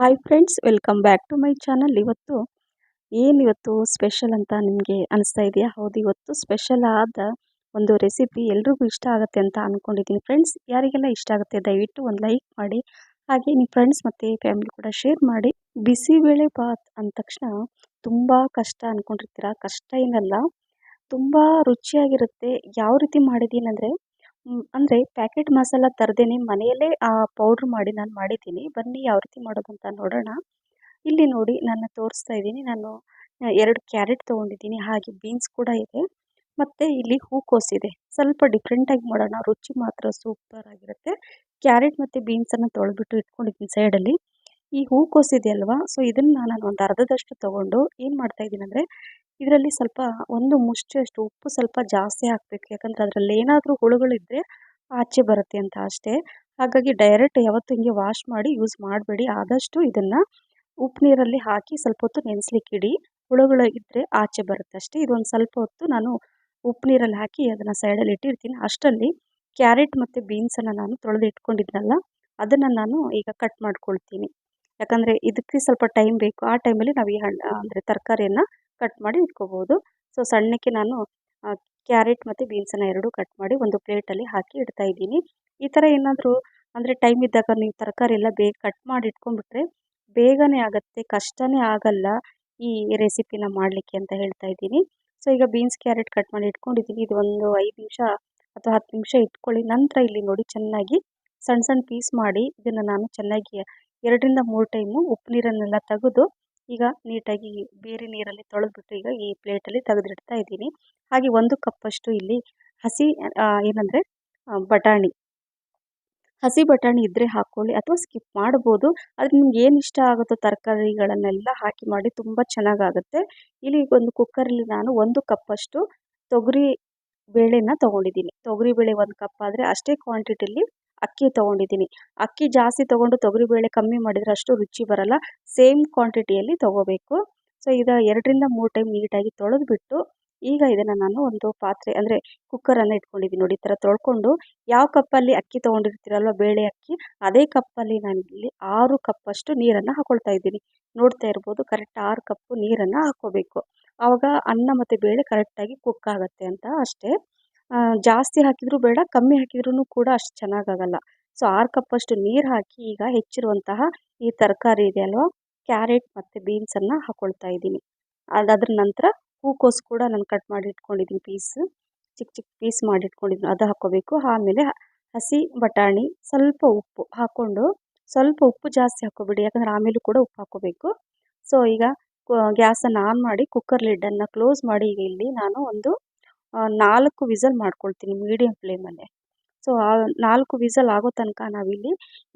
Hi friends, welcome back to my channel. ಇವತ್ತು special ಅಂತ ನಿಮಗೆ ಅನಿಸ್ತಾ ಇದೆಯಾ? ಹೌದು, ಇವತ್ತು ಸ್ಪೆಷಲ್ ಆದ ಒಂದು ರೆಸಿಪಿ ಎಲ್ರಿಗೂ ಇಷ್ಟ ಆಗುತ್ತೆ ಅಂತ ಅಂದ್ಕೊಂಡಿದ್ದೀನಿ. ಫ್ರೆಂಡ್ಸ್, ಯಾರಿಗೆಲ್ಲ ಇಷ್ಟ ಆಗುತ್ತೆ ದಯವಿಟ್ಟು ಒಂದು ಲೈಕ್ ಮಾಡಿ, ಹಾಗೆ ನಿಮ್ಮ ಫ್ರೆಂಡ್ಸ್ ಮತ್ತು ಫ್ಯಾಮಿಲಿ ಕೂಡ ಶೇರ್ ಮಾಡಿ. ಬಿಸಿಬೇಳೆ ಬಾತ್ ಅಂದ ತಕ್ಷಣ ತುಂಬ ಕಷ್ಟ ಅಂದ್ಕೊಂಡಿರ್ತೀರ. ಕಷ್ಟ ಏನಲ್ಲ, ತುಂಬ ರುಚಿಯಾಗಿರುತ್ತೆ. ಯಾವ ರೀತಿ ಮಾಡಿದ್ದೀನಿ ಅಂದರೆ ಪ್ಯಾಕೆಟ್ ಮಸಾಲ ತರದೇನೆ ಮನೆಯಲ್ಲೇ ಪೌಡ್ರ್ ಮಾಡಿ ನಾನು ಮಾಡಿದ್ದೀನಿ. ಬನ್ನಿ ಯಾವ ರೀತಿ ಮಾಡೋದು ಅಂತ ನೋಡೋಣ. ಇಲ್ಲಿ ನೋಡಿ, ನಾನು ತೋರಿಸ್ತಾ ಇದ್ದೀನಿ. ನಾನು 2 ಕ್ಯಾರೆಟ್ ತೊಗೊಂಡಿದ್ದೀನಿ, ಹಾಗೆ ಬೀನ್ಸ್ ಕೂಡ ಇದೆ, ಮತ್ತು ಇಲ್ಲಿ ಹೂಕೋಸಿದೆ. ಸ್ವಲ್ಪ ಡಿಫ್ರೆಂಟಾಗಿ ಮಾಡೋಣ, ರುಚಿ ಮಾತ್ರ ಸೂಪರ್ ಆಗಿರುತ್ತೆ. ಕ್ಯಾರೆಟ್ ಮತ್ತು ಬೀನ್ಸನ್ನು ತೊಳೆದ್ಬಿಟ್ಟು ಇಟ್ಕೊಂಡಿದ್ದೀನಿ ಸೈಡಲ್ಲಿ. ಈ ಹೂಕೋಸಿದೆ ಅಲ್ವಾ, ಸೊ ಇದನ್ನು ನಾನು ಒಂದು ಅರ್ಧದಷ್ಟು ತೊಗೊಂಡು ಏನು ಮಾಡ್ತಾಯಿದ್ದೀನಿ ಅಂದರೆ, ಇದರಲ್ಲಿ ಸ್ವಲ್ಪ ಒಂದು ಮುಷ್ಟಿಯಷ್ಟು ಉಪ್ಪು ಸ್ವಲ್ಪ ಜಾಸ್ತಿ ಹಾಕಬೇಕು. ಯಾಕಂದರೆ ಅದರಲ್ಲಿ ಏನಾದರೂ ಹುಳುಗಳಿದ್ದರೆ ಆಚೆ ಬರುತ್ತೆ ಅಂತ ಅಷ್ಟೇ. ಹಾಗಾಗಿ ಡೈರೆಕ್ಟ್ ಯಾವತ್ತೂ ಹಿಂಗೆ ವಾಶ್ ಮಾಡಿ ಯೂಸ್ ಮಾಡಬೇಡಿ. ಆದಷ್ಟು ಇದನ್ನು ಉಪ್ಪು ನೀರಲ್ಲಿ ಹಾಕಿ ಸ್ವಲ್ಪ ಹೊತ್ತು ನೆನೆಸ್ಲಿಕ್ಕೆ ಇಡಿ. ಹುಳುಗಳು ಇದ್ದರೆ ಆಚೆ ಬರುತ್ತೆ ಅಷ್ಟೇ. ಇದೊಂದು ಸ್ವಲ್ಪ ಹೊತ್ತು ನಾನು ಉಪ್ಪು ನೀರಲ್ಲಿ ಹಾಕಿ ಅದನ್ನು ಸೈಡಲ್ಲಿ ಇಟ್ಟಿರ್ತೀನಿ. ಅಷ್ಟರಲ್ಲಿ ಕ್ಯಾರೆಟ್ ಮತ್ತು ಬೀನ್ಸನ್ನು ನಾನು ತೊಳೆದು ಇಟ್ಕೊಂಡಿದ್ನಲ್ಲ, ಅದನ್ನು ನಾನು ಈಗ ಕಟ್ ಮಾಡ್ಕೊಳ್ತೀನಿ. ಯಾಕಂದರೆ ಇದಕ್ಕೆ ಸ್ವಲ್ಪ ಟೈಮ್ ಬೇಕು. ಆ ಟೈಮಲ್ಲಿ ನಾವು ಈ ಅಂದರೆ ತರಕಾರಿಯನ್ನು ಕಟ್ ಮಾಡಿ ಇಟ್ಕೋಬೋದು. ಸೊ ಸಣ್ಣಕ್ಕೆ ನಾನು ಕ್ಯಾರೆಟ್ ಮತ್ತು ಬೀನ್ಸನ್ನು ಎರಡೂ ಕಟ್ ಮಾಡಿ ಒಂದು ಪ್ಲೇಟಲ್ಲಿ ಹಾಕಿ ಇಡ್ತಾ ಇದ್ದೀನಿ. ಈ ಥರ ಏನಾದರೂ ಅಂದರೆ ಟೈಮ್ ಇದ್ದಾಗ ನೀವು ತರಕಾರಿ ಎಲ್ಲ ಬೇಗ ಕಟ್ ಮಾಡಿ ಇಟ್ಕೊಂಡ್ಬಿಟ್ರೆ ಬೇಗನೆ ಆಗುತ್ತೆ, ಕಷ್ಟನೇ ಆಗಲ್ಲ ಈ ರೆಸಿಪಿನ ಮಾಡಲಿಕ್ಕೆ ಅಂತ ಹೇಳ್ತಾ ಇದ್ದೀನಿ. ಸೊ ಈಗ ಬೀನ್ಸ್ ಕ್ಯಾರೆಟ್ ಕಟ್ ಮಾಡಿ ಇಟ್ಕೊಂಡಿದ್ದೀನಿ. ಇದು ಒಂದು 5 ನಿಮಿಷ ಅಥವಾ 10 ನಿಮಿಷ ಇಟ್ಕೊಳ್ಳಿ. ನಂತರ ಇಲ್ಲಿ ನೋಡಿ, ಚೆನ್ನಾಗಿ ಸಣ್ಣ ಸಣ್ಣ ಪೀಸ್ ಮಾಡಿ ಇದನ್ನು ನಾನು ಚೆನ್ನಾಗಿ 2ರಿಂದ 3 ಟೈಮು ಉಪ್ಪು ನೀರನ್ನೆಲ್ಲ ತೆಗೆದು ಈಗ ನೀಟಾಗಿ ಬೇರೆ ನೀರಲ್ಲಿ ತೊಳೆದ್ಬಿಟ್ಟು ಈಗ ಈ ಪ್ಲೇಟಲ್ಲಿ ತೆಗೆದಿಡ್ತಾ ಇದ್ದೀನಿ. ಹಾಗೆ 1 ಕಪ್ಪಷ್ಟು ಇಲ್ಲಿ ಹಸಿ ಏನಂದರೆ ಹಸಿ ಬಟಾಣಿ ಇದ್ದರೆ ಹಾಕ್ಕೊಳ್ಳಿ, ಅಥವಾ ಸ್ಕಿಪ್ ಮಾಡ್ಬೋದು. ಅದು ನಿಮ್ಗೆ ಏನು ಇಷ್ಟ ಆಗುತ್ತೋ ತರಕಾರಿಗಳನ್ನೆಲ್ಲ ಹಾಕಿ ಮಾಡಿ, ತುಂಬ ಚೆನ್ನಾಗಾಗುತ್ತೆ. ಇಲ್ಲಿ ಒಂದು ಕುಕ್ಕರಲ್ಲಿ ನಾನು 1 ಕಪ್ಪಷ್ಟು ತೊಗರಿ ಬೇಳೆನ ತೊಗೊಂಡಿದ್ದೀನಿ. ತೊಗರಿಬೇಳೆ 1 ಕಪ್ ಆದರೆ ಅಷ್ಟೇ ಕ್ವಾಂಟಿಟಿಲಿ ಅಕ್ಕಿ ತೊಗೊಂಡಿದ್ದೀನಿ. ಅಕ್ಕಿ ಜಾಸ್ತಿ ತೊಗೊಂಡು ತೊಗರಿಬೇಳೆ ಕಮ್ಮಿ ಮಾಡಿದರೆ ಅಷ್ಟು ರುಚಿ ಬರಲ್ಲ. ಸೇಮ್ ಕ್ವಾಂಟಿಟಿಯಲ್ಲಿ ತೊಗೋಬೇಕು. ಸೊ ಈಗ 2ರಿಂದ 3 ಟೈಮ್ ನೀಟಾಗಿ ತೊಳೆದ್ಬಿಟ್ಟು ಈಗ ಇದನ್ನು ನಾನು ಒಂದು ಪಾತ್ರೆ ಅಂದರೆ ಕುಕ್ಕರನ್ನು ಇಟ್ಕೊಂಡಿದ್ದೀನಿ. ನೋಡಿ, ಈ ಥರ ತೊಳ್ಕೊಂಡು ಯಾವ ಕಪ್ಪಲ್ಲಿ ಅಕ್ಕಿ ತೊಗೊಂಡಿರ್ತೀರಲ್ವ, ಬೇಳೆ ಅಕ್ಕಿ, ಅದೇ ಕಪ್ಪಲ್ಲಿ ನಾನಿಲ್ಲಿ 6 ಕಪ್ಪಷ್ಟು ನೀರನ್ನು ಹಾಕ್ಕೊಳ್ತಾ ಇದ್ದೀನಿ. ನೋಡ್ತಾ ಇರ್ಬೋದು, ಕರೆಕ್ಟ್ 6 ಕಪ್ಪು ನೀರನ್ನು ಹಾಕ್ಕೋಬೇಕು. ಆವಾಗ ಅನ್ನ ಮತ್ತು ಬೇಳೆ ಕರೆಕ್ಟಾಗಿ ಕುಕ್ ಆಗುತ್ತೆ ಅಂತ ಅಷ್ಟೇ. ಜಾಸ್ತಿ ಹಾಕಿದರೂ ಬೇಡ, ಕಮ್ಮಿ ಹಾಕಿದ್ರೂ ಕೂಡ ಅಷ್ಟು ಚೆನ್ನಾಗಾಗಲ್ಲ. ಸೊ 6 ಕಪ್ಪಷ್ಟು ನೀರು ಹಾಕಿ ಈಗ ಹೆಚ್ಚಿರುವಂತಹ ಈ ತರಕಾರಿ ಇದೆ ಅಲ್ವಾ, ಕ್ಯಾರೆಟ್ ಮತ್ತು ಬೀನ್ಸನ್ನು ಹಾಕ್ಕೊಳ್ತಾ ಇದ್ದೀನಿ. ಅದಾದ್ರ ನಂತರ ಹೂಕೋಸು ಕೂಡ ನಾನು ಕಟ್ ಮಾಡಿ ಇಟ್ಕೊಂಡಿದ್ದೀನಿ, ಚಿಕ್ಕ ಚಿಕ್ಕ ಪೀಸ್ ಮಾಡಿ ಇಟ್ಕೊಂಡಿದ್ದೀನಿ, ಅದು ಹಾಕ್ಕೋಬೇಕು. ಆಮೇಲೆ ಹಸಿ ಬಟಾಣಿ, ಸ್ವಲ್ಪ ಉಪ್ಪು ಹಾಕ್ಕೊಂಡು, ಸ್ವಲ್ಪ ಉಪ್ಪು ಜಾಸ್ತಿ ಹಾಕ್ಕೋಬೇಡಿ, ಯಾಕಂದರೆ ಆಮೇಲೂ ಕೂಡ ಉಪ್ಪು ಹಾಕ್ಕೋಬೇಕು. ಸೊ ಈಗ ಗ್ಯಾಸನ್ನು ಆನ್ ಮಾಡಿ ಕುಕ್ಕರ್ ಲಿಡ್ಡನ್ನು ಕ್ಲೋಸ್ ಮಾಡಿ ಈಗ ಇಲ್ಲಿ ನಾನು ಒಂದು 4 ವಿಸಲ್ ಮಾಡ್ಕೊಳ್ತೀನಿ ಮೀಡಿಯಮ್ ಫ್ಲೇಮಲ್ಲೇ. ಸೊ ಆ 4 ವಿಸಲ್ ಆಗೋ ತನಕ ನಾವಿಲ್ಲಿ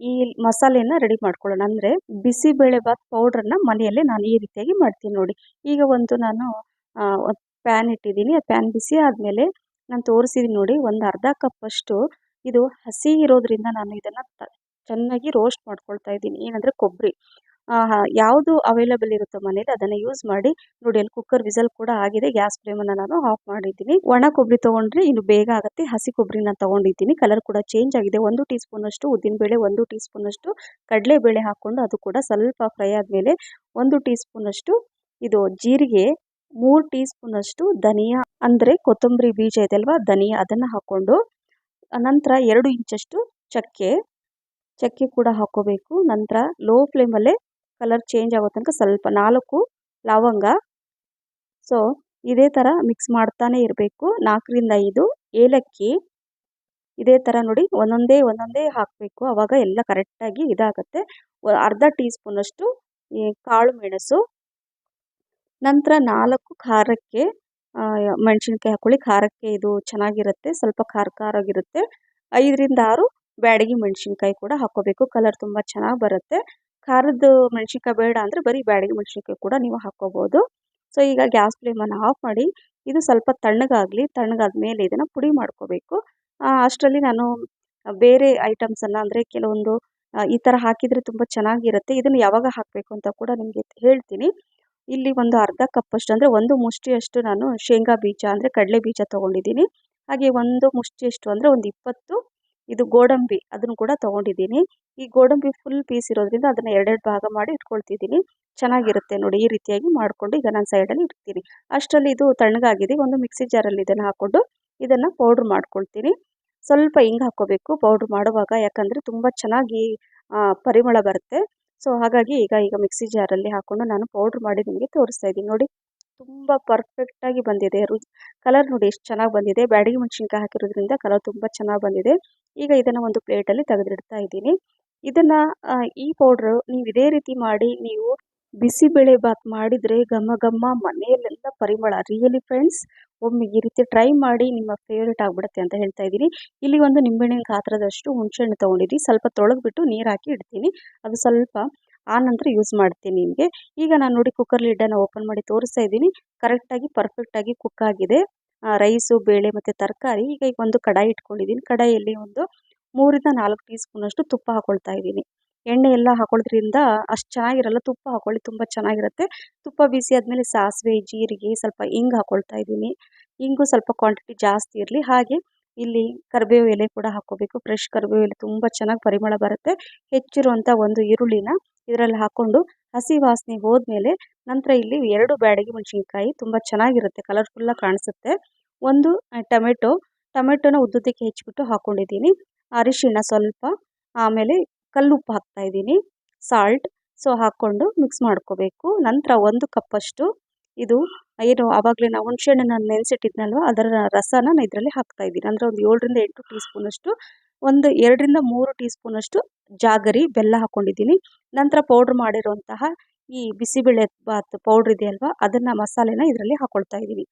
ಈ ಮಸಾಲೆಯನ್ನು ರೆಡಿ ಮಾಡ್ಕೊಳ್ಳೋಣ. ಅಂದರೆ ಬಿಸಿಬೇಳೆ ಬಾತ್ ಪೌಡ್ರನ್ನು ಮನೆಯಲ್ಲೇ ನಾನು ಈ ರೀತಿಯಾಗಿ ಮಾಡ್ತೀನಿ ನೋಡಿ. ಈಗ ನಾನು ಒಂದು ಪ್ಯಾನ್ ಇಟ್ಟಿದ್ದೀನಿ. ಆ ಪ್ಯಾನ್ ಬಿಸಿ ಆದಮೇಲೆ ನಾನು ತೋರಿಸಿದ್ದೀನಿ ನೋಡಿ, ಒಂದು ಅರ್ಧ ಕಪ್ಪಷ್ಟು ಇದು ಹಸಿ ಇರೋದ್ರಿಂದ ನಾನು ಇದನ್ನು ಚೆನ್ನಾಗಿ ರೋಸ್ಟ್ ಮಾಡ್ಕೊಳ್ತಾ ಇದ್ದೀನಿ. ಏನಂದರೆ ಕೊಬ್ಬರಿ ಯಾವುದು ಅವೈಲೇಬಲ್ ಇರುತ್ತೋ ಮನೇಲಿ ಅದನ್ನು ಯೂಸ್ ಮಾಡಿ. ನೋಡಿ, ಅಲ್ಲಿ ಕುಕ್ಕರ್ ವಿಸಲ್ ಕೂಡ ಆಗಿದೆ. ಗ್ಯಾಸ್ ಫ್ಲೇಮನ್ನು ನಾನು ಆಫ್ ಮಾಡಿದ್ದೀನಿ. ಒಣ ಕೊಬ್ಬರಿ ತೊಗೊಂಡ್ರೆ ಇನ್ನು ಬೇಗ ಆಗುತ್ತೆ. ಹಸಿ ಕೊಬ್ಬರಿನ ತೊಗೊಂಡಿದ್ದೀನಿ. ಕಲರ್ ಕೂಡ ಚೇಂಜ್ ಆಗಿದೆ. 1 ಟೀ ಸ್ಪೂನಷ್ಟು ಉದ್ದಿನಬೇಳೆ, 1 ಟೀ ಸ್ಪೂನಷ್ಟು ಕಡಲೆಬೇಳೆ ಹಾಕ್ಕೊಂಡು ಅದು ಕೂಡ ಸ್ವಲ್ಪ ಫ್ರೈ ಆದಮೇಲೆ 1 ಟೀ ಸ್ಪೂನಷ್ಟು ಇದು ಜೀರಿಗೆ, 3 ಟೀ ಸ್ಪೂನಷ್ಟು ಧನಿಯಾ ಅಂದರೆ ಕೊತ್ತಂಬರಿ ಬೀಜ ಇದೆ ಅಲ್ವಾ, ಧನಿಯಾ, ಅದನ್ನು ಹಾಕ್ಕೊಂಡು ನಂತರ 2 ಇಂಚಷ್ಟು ಚಕ್ಕೆ ಕೂಡ ಹಾಕ್ಕೋಬೇಕು. ನಂತರ ಲೋ ಫ್ಲೇಮಲ್ಲೇ ಕಲರ್ ಚೇಂಜ್ ಆಗೋ ತನಕ ಸ್ವಲ್ಪ 4 ಲವಂಗ. ಸೊ ಇದೇ ಥರ ಮಿಕ್ಸ್ ಮಾಡ್ತಾನೆ ಇರಬೇಕು. 4ರಿಂದ 5 ಏಲಕ್ಕಿ. ಇದೇ ಥರ ನೋಡಿ, ಒಂದೊಂದೇ ಹಾಕಬೇಕು, ಆವಾಗ ಎಲ್ಲ ಕರೆಕ್ಟಾಗಿ ಇದಾಗುತ್ತೆ. ಅರ್ಧ ಟೀ ಸ್ಪೂನಷ್ಟು ಕಾಳು ಮೆಣಸು. ನಂತರ 4 ಖಾರಕ್ಕೆ ಮೆಣಸಿನ್ಕಾಯಿ ಹಾಕ್ಕೊಳ್ಳಿ. ಖಾರಕ್ಕೆ ಇದು ಚೆನ್ನಾಗಿರುತ್ತೆ, ಸ್ವಲ್ಪ ಖಾರವಾಗಿರುತ್ತೆ. 5ರಿಂದ 6 ಬ್ಯಾಡಗಿ ಮೆಣಸಿನ್ಕಾಯಿ ಕೂಡ ಹಾಕ್ಕೋಬೇಕು. ಕಲರ್ ತುಂಬ ಚೆನ್ನಾಗಿ ಬರುತ್ತೆ. ಖಾರದ ಮೆಣಸಿನ್ಕಾಯಿ ಬೇಡ ಅಂದರೆ ಬರೀ ಬ್ಯಾಡಗಿ ಮೆಣಸಿನ್ಕಾಯಿ ಕೂಡ ನೀವು ಹಾಕ್ಕೋಬೋದು. ಸೊ ಈಗ ಗ್ಯಾಸ್ ಫ್ಲೇಮನ್ನು ಆಫ್ ಮಾಡಿ ಇದು ಸ್ವಲ್ಪ ತಣ್ಣಗಾಗಲಿ. ತಣ್ಣಗಾದ ಮೇಲೆ ಇದನ್ನು ಪುಡಿ ಮಾಡ್ಕೋಬೇಕು. ಅಷ್ಟರಲ್ಲಿ ನಾನು ಬೇರೆ ಐಟಮ್ಸನ್ನು ಅಂದರೆ ಕೆಲವೊಂದು ಈ ಥರ ಹಾಕಿದರೆ ತುಂಬ ಚೆನ್ನಾಗಿರುತ್ತೆ. ಇದನ್ನು ಯಾವಾಗ ಹಾಕಬೇಕು ಅಂತ ಕೂಡ ನಿಮಗೆ ಹೇಳ್ತೀನಿ. ಇಲ್ಲಿ ಒಂದು ಅರ್ಧ ಕಪ್ಪಷ್ಟು ಅಂದರೆ 1 ಮುಷ್ಟಿಯಷ್ಟು ನಾನು ಶೇಂಗಾ ಬೀಜ ಅಂದರೆ ಕಡಲೆ ಬೀಜ ತೊಗೊಂಡಿದ್ದೀನಿ. ಹಾಗೆ 1 ಮುಷ್ಟಿಯಷ್ಟು ಅಂದರೆ ಒಂದು 20 ಇದು ಗೋಡಂಬಿ ಅದನ್ನು ಕೂಡ ತೊಗೊಂಡಿದ್ದೀನಿ. ಈ ಗೋಡಂಬಿ ಫುಲ್ ಪೀಸ್ ಇರೋದ್ರಿಂದ ಅದನ್ನು ಎರಡೆರಡು ಭಾಗ ಮಾಡಿ ಇಟ್ಕೊಳ್ತಿದ್ದೀನಿ. ಚೆನ್ನಾಗಿರುತ್ತೆ ನೋಡಿ, ಈ ರೀತಿಯಾಗಿ ಮಾಡಿಕೊಂಡು ಈಗ ನಾನು ಸೈಡಲ್ಲಿ ಇಡ್ತೀನಿ. ಅಷ್ಟರಲ್ಲಿ ಇದು ತಣ್ಣಗಾಗಿದೆ. ಒಂದು ಮಿಕ್ಸಿ ಜಾರಲ್ಲಿ ಇದನ್ನು ಹಾಕ್ಕೊಂಡು ಇದನ್ನು ಪೌಡ್ರ್ ಮಾಡ್ಕೊಳ್ತೀನಿ. ಸ್ವಲ್ಪ ಹಿಂಗೆ ಹಾಕ್ಕೋಬೇಕು ಪೌಡ್ರ್ ಮಾಡುವಾಗ, ಯಾಕಂದರೆ ತುಂಬ ಚೆನ್ನಾಗಿ ಪರಿಮಳ ಬರುತ್ತೆ. ಸೊ ಹಾಗಾಗಿ ಈಗ ಮಿಕ್ಸಿ ಜಾರಲ್ಲಿ ಹಾಕ್ಕೊಂಡು ನಾನು ಪೌಡ್ರ್ ಮಾಡಿ ನಿಮಗೆ ತೋರಿಸ್ತಾ ಇದ್ದೀನಿ. ನೋಡಿ ತುಂಬ ಪರ್ಫೆಕ್ಟಾಗಿ ಬಂದಿದೆ. ಕಲರ್ ನೋಡಿ ಎಷ್ಟು ಚೆನ್ನಾಗಿ ಬಂದಿದೆ. ಬ್ಯಾಡಗಿ ಮೆಣಸಿನ್ಕಾಯಿ ಹಾಕಿರೋದ್ರಿಂದ ಕಲರ್ ತುಂಬ ಚೆನ್ನಾಗಿ ಬಂದಿದೆ. ಈಗ ಇದನ್ನು ಒಂದು ಪ್ಲೇಟಲ್ಲಿ ತೆಗೆದಿಡ್ತಾ ಇದ್ದೀನಿ. ಇದನ್ನು ಈ ಪೌಡ್ರು ನೀವು ಇದೇ ರೀತಿ ಮಾಡಿ ನೀವು ಬಿಸಿಬೇಳೆ ಬಾತ್ ಮಾಡಿದರೆ ಘಮ ಘಮ ಮನೆಯಲ್ಲೆಲ್ಲ ಪರಿಮಳ. ರಿಯಲಿ ಫ್ರೆಂಡ್ಸ್, ಒಮ್ಮೆ ಈ ರೀತಿ ಟ್ರೈ ಮಾಡಿ, ನಿಮ್ಮ ಫೇವ್ರೇಟ್ ಆಗಿಬಿಡುತ್ತೆ ಅಂತ ಹೇಳ್ತಾ ಇದ್ದೀನಿ. ಇಲ್ಲಿ ಒಂದು ನಿಂಬೆಹಣ್ಣಿನ ಗಾತ್ರದಷ್ಟು ಹುಣಸೆಹಣ್ಣು ತೊಗೊಂಡಿದ್ದೀನಿ. ಸ್ವಲ್ಪ ತೊಳೆದ್ಬಿಟ್ಟು ನೀರು ಹಾಕಿ ಇಡ್ತೀನಿ. ಅದು ಸ್ವಲ್ಪ ಆ ನಂತರ ಯೂಸ್ ಮಾಡ್ತೀನಿ ನಿಮಗೆ. ಈಗ ನಾನು ನೋಡಿ ಕುಕ್ಕರ್ ಲಿಡ್ಡನ್ನು ಓಪನ್ ಮಾಡಿ ತೋರಿಸ್ತಾ ಇದ್ದೀನಿ. ಕರೆಕ್ಟಾಗಿ ಪರ್ಫೆಕ್ಟಾಗಿ ಕುಕ್ ಆಗಿದೆ ರೈಸು, ಬೇಳೆ ಮತ್ತು ತರಕಾರಿ. ಈಗ ಒಂದು ಕಡಾಯಿ ಇಟ್ಕೊಂಡಿದ್ದೀನಿ. ಕಡಾಯಿಯಲ್ಲಿ ಒಂದು 3ರಿಂದ 4 ಟೀ ಸ್ಪೂನಷ್ಟು ತುಪ್ಪ ಹಾಕ್ಕೊಳ್ತಾ ಇದ್ದೀನಿ. ಎಣ್ಣೆ ಎಲ್ಲ ಹಾಕೊಳ್ಳೋದ್ರಿಂದ ಅಷ್ಟು ಚೆನ್ನಾಗಿರಲ್ಲ, ತುಪ್ಪ ಹಾಕ್ಕೊಳ್ಳಿ, ತುಂಬ ಚೆನ್ನಾಗಿರುತ್ತೆ. ತುಪ್ಪ ಬಿಸಿ ಆದಮೇಲೆ ಸಾಸಿವೆ, ಜೀರಿಗೆ, ಸ್ವಲ್ಪ ಹಿಂಗೆ ಹಾಕ್ಕೊಳ್ತಾ ಇದ್ದೀನಿ. ಹಿಂಗು ಸ್ವಲ್ಪ ಕ್ವಾಂಟಿಟಿ ಜಾಸ್ತಿ ಇರಲಿ. ಹಾಗೆ ಇಲ್ಲಿ ಕರಿಬೇವು ಎಲೆ ಕೂಡ ಹಾಕ್ಕೋಬೇಕು. ಫ್ರೆಶ್ ಕರಿಬೇವು ಎಲೆ ತುಂಬ ಚೆನ್ನಾಗಿ ಪರಿಮಳ ಬರುತ್ತೆ. ಹೆಚ್ಚಿರುವಂಥ ಒಂದು ಈರುಳ್ಳಿನ ಇದರಲ್ಲಿ ಹಾಕ್ಕೊಂಡು ಹಸಿ ವಾಸನೆ ಹೋದ್ಮೇಲೆ ನಂತರ ಇಲ್ಲಿ 2 ಬ್ಯಾಡಗಿ ಮೆಣಸಿನ್ಕಾಯಿ ತುಂಬ ಚೆನ್ನಾಗಿರುತ್ತೆ, ಕಲರ್ಫುಲ್ಲಾಗಿ ಕಾಣಿಸುತ್ತೆ. ಒಂದು ಟೊಮೆಟೊನ ಉದ್ದುದ್ದಕ್ಕೆ ಹೆಚ್ಚಿಬಿಟ್ಟು ಹಾಕ್ಕೊಂಡಿದ್ದೀನಿ. ಅರಿಶಿಣ ಸ್ವಲ್ಪ, ಆಮೇಲೆ ಕಲ್ಲುಪ್ಪು ಹಾಕ್ತಾ ಇದ್ದೀನಿ, ಸಾಲ್ಟ್. ಸೊ ಹಾಕ್ಕೊಂಡು ಮಿಕ್ಸ್ ಮಾಡ್ಕೋಬೇಕು. ನಂತರ 1 ಕಪ್ಪಷ್ಟು ಇದು ಏನು ಆವಾಗಲೇ ನಾವು ಹುಣಸೆಹಣ್ಣನ್ನು ನೆನೆಸಿಟ್ಟಿದ್ನಲ್ವ ಅದರ ರಸನ ನಾನು ಇದರಲ್ಲಿ ಹಾಕ್ತಾ ಇದ್ದೀನಿ. ಅಂದರೆ ಒಂದು 7ರಿಂದ 8 ಟೀ ಸ್ಪೂನಷ್ಟು, ಒಂದು 2ರಿಂದ 3 ಟೀ ಸ್ಪೂನಷ್ಟು ಜಾಗರಿ ಬೆಲ್ಲ ಹಾಕ್ಕೊಂಡಿದ್ದೀನಿ. ನಂತರ ಪೌಡ್ರ್ ಮಾಡಿರುವಂತಹ ಈ ಬಿಸಿಬೇಳೆ ಬಾತ್ ಪೌಡ್ರ್ ಇದೆಯಲ್ವ ಅದನ್ನು ಮಸಾಲೆನ ಇದರಲ್ಲಿ ಹಾಕ್ಕೊಳ್ತಾ ಇದ್ದೀನಿ.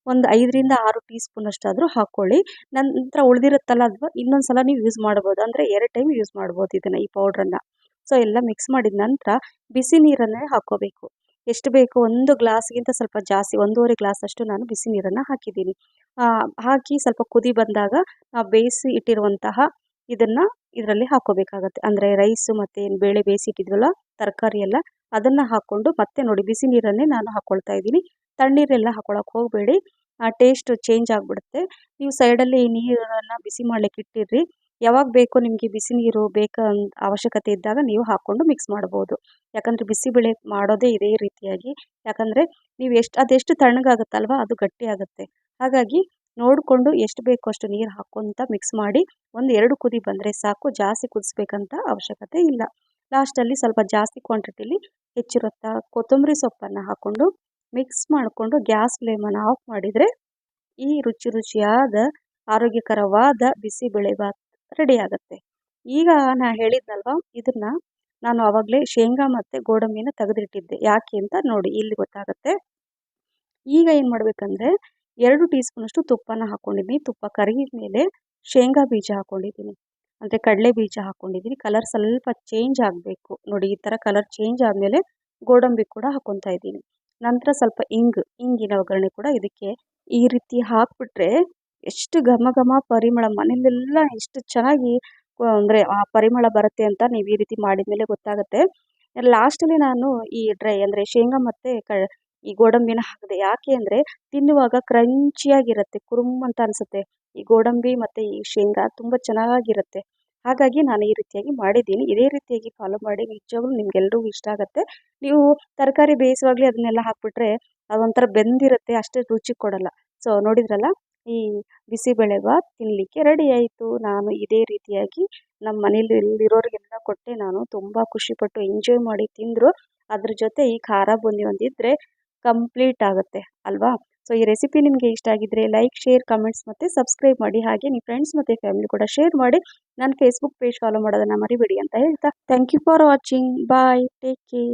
ಒಂದು 5ರಿಂದ 6 ಟೀ ಸ್ಪೂನಷ್ಟಾದರೂ ಹಾಕ್ಕೊಳ್ಳಿ. ನಂತರ ಉಳಿದಿರುತ್ತಲ್ಲ ಅಥವಾ ಇನ್ನೊಂದು ಸಲ ನೀವು ಯೂಸ್ ಮಾಡ್ಬೋದು. ಅಂದರೆ 2 ಟೈಮ್ ಯೂಸ್ ಮಾಡ್ಬೋದು ಇದನ್ನು, ಈ ಪೌಡ್ರನ್ನು. ಸೊ ಎಲ್ಲ ಮಿಕ್ಸ್ ಮಾಡಿದ ನಂತರ ಬಿಸಿ ನೀರನ್ನೇ ಹಾಕ್ಕೋಬೇಕು. ಎಷ್ಟು ಬೇಕು, 1 ಗ್ಲಾಸ್ಗಿಂತ ಸ್ವಲ್ಪ ಜಾಸ್ತಿ, 1.5 ಗ್ಲಾಸಷ್ಟು ನಾನು ಬಿಸಿ ನೀರನ್ನು ಹಾಕಿದ್ದೀನಿ. ಹಾಕಿ ಸ್ವಲ್ಪ ಕುದಿ ಬಂದಾಗ ನಾವು ಬೇಯಿಸಿ ಇಟ್ಟಿರುವಂತಹ ಇದನ್ನು ಇದರಲ್ಲಿ ಹಾಕ್ಕೋಬೇಕಾಗತ್ತೆ. ಅಂದರೆ ರೈಸು ಮತ್ತು ಏನು ಬೇಳೆ ಬೇಯಿಸಿಟ್ಟಿದ್ವಲ್ಲ ತರಕಾರಿ ಎಲ್ಲ ಅದನ್ನು ಹಾಕ್ಕೊಂಡು ಮತ್ತೆ ನೋಡಿ ಬಿಸಿ ನೀರನ್ನೇ ನಾನು ಹಾಕ್ಕೊಳ್ತಾ ಇದ್ದೀನಿ. ತಣ್ಣೀರೆಲ್ಲ ಹಾಕ್ಕೊಳಕ್ಕೆ ಹೋಗಬೇಡಿ, ಟೇಸ್ಟ್ ಚೇಂಜ್ ಆಗಿಬಿಡುತ್ತೆ. ನೀವು ಸೈಡಲ್ಲಿ ನೀರನ್ನು ಬಿಸಿ ಮಾಡಲಿಕ್ಕೆ ಇಟ್ಟಿರ್ರಿ. ಯಾವಾಗ ಬೇಕೋ ನಿಮಗೆ ಬಿಸಿ ನೀರು ಅವಶ್ಯಕತೆ ಇದ್ದಾಗ ನೀವು ಹಾಕ್ಕೊಂಡು ಮಿಕ್ಸ್ ಮಾಡ್ಬೋದು. ಯಾಕಂದರೆ ಬಿಸಿಬೇಳೆ ಮಾಡೋದೇ ಇದೇ ರೀತಿಯಾಗಿ. ಯಾಕಂದರೆ ನೀವು ಅದೆಷ್ಟು ತಣ್ಣಗಾಗುತ್ತಲ್ವ ಅದು ಗಟ್ಟಿ ಆಗುತ್ತೆ. ಹಾಗಾಗಿ ನೋಡಿಕೊಂಡು ಎಷ್ಟು ಬೇಕೋ ಅಷ್ಟು ನೀರು ಹಾಕ್ಕೊಂತ ಮಿಕ್ಸ್ ಮಾಡಿ 1-2 ಕುದಿ ಬಂದರೆ ಸಾಕು, ಜಾಸ್ತಿ ಕುದಿಸ್ಬೇಕಂತ ಅವಶ್ಯಕತೆ ಇಲ್ಲ. ಲಾಸ್ಟಲ್ಲಿ ಸ್ವಲ್ಪ ಜಾಸ್ತಿ ಕ್ವಾಂಟಿಟಿಲಿ ಹೆಚ್ಚಿರುತ್ತಾ ಕೊತ್ತಂಬರಿ ಸೊಪ್ಪನ್ನು ಹಾಕ್ಕೊಂಡು ಮಿಕ್ಸ್ ಮಾಡಿಕೊಂಡು ಗ್ಯಾಸ್ ಫ್ಲೇಮನ್ನು ಆಫ್ ಮಾಡಿದರೆ ಈ ರುಚಿಯಾದ ಆರೋಗ್ಯಕರವಾದ ಬಿಸಿಬೇಳೆ ಬಾತ್ ರೆಡಿ ಆಗುತ್ತೆ. ಈಗ ನಾನು ಹೇಳಿದ್ನಲ್ವ, ಇದನ್ನು ನಾನು ಆವಾಗಲೇ ಶೇಂಗಾ ಮತ್ತು ಗೋಡಂಬಿನ ತೆಗೆದಿಟ್ಟಿದ್ದೆ. ಯಾಕೆ ಅಂತ ನೋಡಿ ಇಲ್ಲಿ ಗೊತ್ತಾಗುತ್ತೆ. ಈಗ ಏನು ಮಾಡಬೇಕಂದ್ರೆ 2 ಟೀ ಸ್ಪೂನಷ್ಟು ತುಪ್ಪನ ಹಾಕ್ಕೊಂಡಿದ್ದೀನಿ. ತುಪ್ಪ ಕರಗಿದ ಮೇಲೆ ಶೇಂಗಾ ಬೀಜ ಹಾಕ್ಕೊಂಡಿದ್ದೀನಿ, ಅಂದರೆ ಕಡಲೆ ಬೀಜ ಹಾಕ್ಕೊಂಡಿದ್ದೀನಿ. ಕಲರ್ ಸ್ವಲ್ಪ ಚೇಂಜ್ ಆಗಬೇಕು ನೋಡಿ, ಈ ಥರ ಕಲರ್ ಚೇಂಜ್ ಆದಮೇಲೆ ಗೋಡಂಬಿ ಕೂಡ ಹಾಕ್ಕೊತಾ ಇದ್ದೀನಿ. ನಂತರ ಸ್ವಲ್ಪ ಇಂಗಿನ ಒಗ್ಗರಣೆ ಕೂಡ ಇದಕ್ಕೆ ಈ ರೀತಿ ಹಾಕ್ಬಿಟ್ರೆ ಎಷ್ಟು ಘಮ ಘಮ ಪರಿಮಳ, ಮನೆಯಲ್ಲೆಲ್ಲ ಎಷ್ಟು ಚೆನ್ನಾಗಿ ಅಂದರೆ ಆ ಪರಿಮಳ ಬರುತ್ತೆ ಅಂತ ನೀವು ಈ ರೀತಿ ಮಾಡಿದ್ಮೇಲೆ ಗೊತ್ತಾಗುತ್ತೆ. ಲಾಸ್ಟಲ್ಲಿ ನಾನು ಈ ಅಂದರೆ ಶೇಂಗಾ ಮತ್ತು ಈ ಗೋಡಂಬಿನ ಹಾಕಿದೆ. ಯಾಕೆ ಅಂದರೆ ತಿನ್ನುವಾಗ ಕ್ರಂಚಿಯಾಗಿರುತ್ತೆ, ಕುರುಮ್ ಅಂತ ಅನಿಸುತ್ತೆ. ಈ ಗೋಡಂಬಿ ಮತ್ತು ಈ ಶೇಂಗಾ ತುಂಬ ಚೆನ್ನಾಗಿರುತ್ತೆ. ಹಾಗಾಗಿ ನಾನು ಈ ರೀತಿಯಾಗಿ ಮಾಡಿದ್ದೀನಿ. ಇದೇ ರೀತಿಯಾಗಿ ಫಾಲೋ ಮಾಡಿ, ನಿಜವಾಗ್ಲೂ ನಿಮ್ಗೆಲ್ರಿಗೂ ಇಷ್ಟ ಆಗುತ್ತೆ. ನೀವು ತರಕಾರಿ ಬೇಯಿಸುವಾಗಲೇ ಅದನ್ನೆಲ್ಲ ಹಾಕ್ಬಿಟ್ರೆ ಅದೊಂಥರ ಬೆಂದಿರುತ್ತೆ, ಅಷ್ಟೇ ರುಚಿ ಕೊಡಲ್ಲ. ಸೊ ನೋಡಿದ್ರಲ್ಲ, ಈ ಬಿಸಿಬೇಳೆ ಬಾತ್ ತಿನ್ನಲಿಕ್ಕೆ ರೆಡಿ ಆಯಿತು. ನಾನು ಇದೇ ರೀತಿಯಾಗಿ ನಮ್ಮ ಮನೇಲಿ ಇರೋರಿಗೆಲ್ಲ ಕೊಟ್ಟೆ. ನಾನು ತುಂಬ ಖುಷಿಪಟ್ಟು ಎಂಜಾಯ್ ಮಾಡಿ ತಿಂದರು. ಅದ್ರ ಜೊತೆ ಈ ಖಾರ ಬೂಂದಿ ಒಂದಿದ್ದರೆ ಕಂಪ್ಲೀಟ್ ಆಗುತ್ತೆ ಅಲ್ವಾ. ಸೊ ಈ ರೆಸಿಪಿ ನಿಮಗೆ ಇಷ್ಟ ಆಗಿದ್ದರೆ ಲೈಕ್, ಶೇರ್, ಕಮೆಂಟ್ಸ್ ಮತ್ತು ಸಬ್ಸ್ಕ್ರೈಬ್ ಮಾಡಿ. ಹಾಗೆ ನಿಮ್ಮ ಫ್ರೆಂಡ್ಸ್ ಮತ್ತು ಫ್ಯಾಮಿಲಿ ಕೂಡ ಶೇರ್ ಮಾಡಿ. ನನ್ನ ಫೇಸ್ಬುಕ್ ಪೇಜ್ ಫಾಲೋ ಮಾಡೋದನ್ನು ಮರಿಬೇಡಿ ಅಂತ ಹೇಳ್ತಾ thank you for watching. Bye, take care.